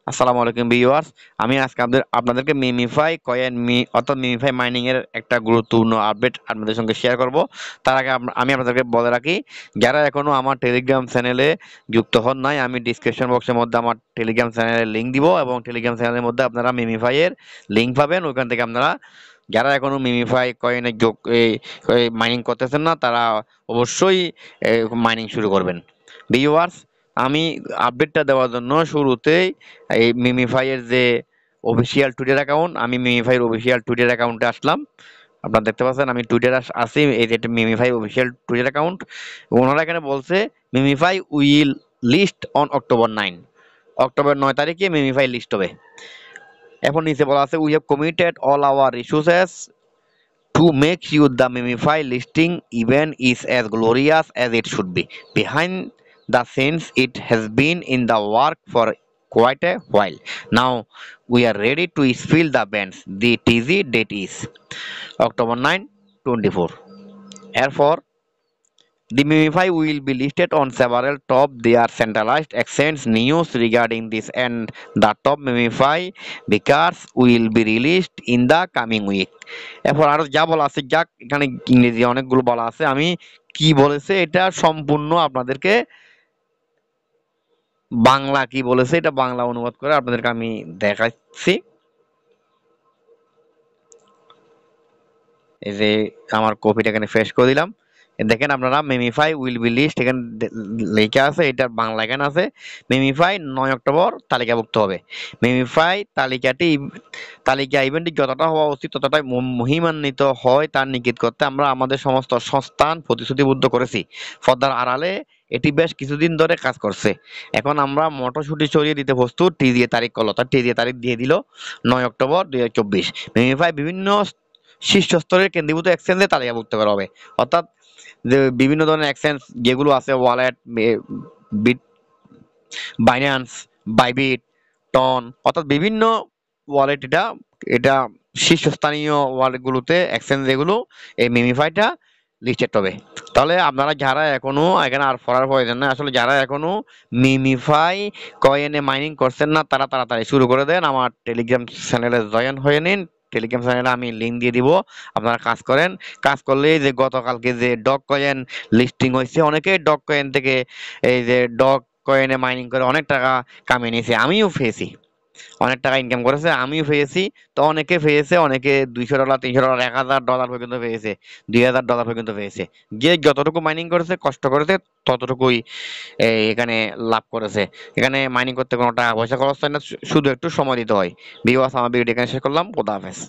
আসসালামু আলাইকুম ভিউয়ার্স। আমি আজকে আপনাদেরকে মিমিফাই কয়েন অর্থাৎ মিমিফাই মাইনিং এর একটা গুরুত্বপূর্ণ আপডেট আপনাদের সঙ্গে শেয়ার করব। তার আগে আমি আপনাদেরকে বলে রাখি, যারা এখনো আমার টেলিগ্রাম চ্যানেলে যুক্ত হন নাই, আমি ডিসক্রিপশন বক্সের মধ্যে আমার টেলিগ্রাম চ্যানেলের লিংক দিব এবং টেলিগ্রাম চ্যানেলের মধ্যে আপনারা মিমিফাই এর লিংক পাবেন। ওইখান থেকে আপনারা যারা এখনো মিমিফাই কয়েনের মাইনিং করতেছেন না, তারা অবশ্যই মাইনিং শুরু করবেন। ভিউয়ার্স, আমি আপডেটটা দেওয়ার জন্য শুরুতেই এই মিমিফাই এর যে অফিসিয়াল টুইটার অ্যাকাউন্ট, আমি মিমিফাই এর অফিসিয়াল টুইটার অ্যাকাউন্টে আসলাম। আপনারা দেখতে পাচ্ছেন আমি টুইটার আসি, এই যে মিমিফাই অফিসিয়াল টুইটার অ্যাকাউন্ট। ওনারা এখানে বলছে Memefi will list on October 9 তারিখে মিমিফাই লিস্ট হবে। এখন নিচে বলা আছে, we have committed all our resources to make sure the Mimify listing event is as glorious as it should be. Behind the scenes, it has been in the work for quite a while. Now we are ready to spill the bands. The TZ date is October 9, 24. Therefore, the Mimify will be listed on several top their centralized exchange. News regarding this and the top Mimify because will be released in the coming week. এরপর আরো যা বলা আছে, যাক এখানে ইংরেজি অনেকগুলো বলা আছে, আমি কি বলেছে এটা সম্পূর্ণ আপনাদেরকে বাংলা কি বলেছে এটা বাংলা অনুবাদ করে আপনাদেরকে আমি দেখাচ্ছি। এই যে আমার কপিটা এখানে ফ্রেশ করে দিলাম। দেখেন আপনারা, মেমিফাই উইল বি লিস্ট এখানে লেখা আছে, এটার বাংলা এখানে আছে। মেমিফাই 9 অক্টোবর তালিকাভুক্ত হবে। মেমিফাই তালিকা ইভেন্টটি যতটা হওয়া উচিত ততটাই মহিমান্বিত হয় তা নিশ্চিত করতে আমরা আমাদের সমস্ত সংস্থান প্রতিশ্রুতিবদ্ধ করেছি। পর্দার আড়ালে এটি বেশ কিছুদিন ধরে কাজ করছে। এখন আমরা মটরশুটি ছড়িয়ে দিতে প্রস্তুত। টি দিয়ে তারিখ করলো, তার টি দিয়ে তারিখ দিয়ে দিল 9 অক্টোবর 2024। মেমিফাই বিভিন্ন শীর্ষস্তরের কেন্দ্রীভূত এক্সচেঞ্জে তালিকাভুক্ত করা হবে। অর্থাৎ যে বিভিন্ন ধরনের এক্সচেঞ্জ যেগুলো আছে, wallet, bit, Binance, Bybit, Ton, অর্থাৎ বিভিন্ন ওয়ালেট, এটা এটা শীর্ষস্থানীয় ওয়ালেটগুলোতে এক্সচেঞ্জ যেগুলো, এই মিমিফাইটা লিস্টেড হবে। তাহলে আপনারা যারা এখনো এখানে আর পড়ার প্রয়োজন নাই, আসলে যারা এখনো মিমিফাই কয়েনে মাইনিং করছেন না, তারা তাড়াতাড়ি শুরু করে দেন। আমার টেলিগ্রাম চ্যানেলে জয়েন হয়ে নিন। টেলিগ্রাম চ্যানেলে আমি লিঙ্ক দিয়ে দিব, আপনারা কাজ করেন। কাজ করলে যে গতকালকে যে ডগ কয়েন লিস্টিং হয়েছে, অনেকে ডগ কয়েন থেকে এই যে ডগ কয়েনে মাইনিং করে অনেক টাকা কামিয়ে নিয়েছে, আমিও পেয়েছি। অনেক টাকা ইনকাম করেছে, আমিও পেয়েছি। তো অনেকে পেয়েছে, অনেকে $200, $300, $1000 পর্যন্ত পেয়েছে, $2000 পর্যন্ত পেয়েছে। যে যতটুকু মাইনিং করেছে, কষ্ট করেছে, ততটুকুই এখানে লাভ করেছে। এখানে মাইনিং করতে কোনো টাকা পয়সা খরচ হয় না, শুধু একটু সময় দিতে হয়। ভিউয়ার্স, আমার ভিডিও এখানে শেষ করলাম। খোদা হাফেজ।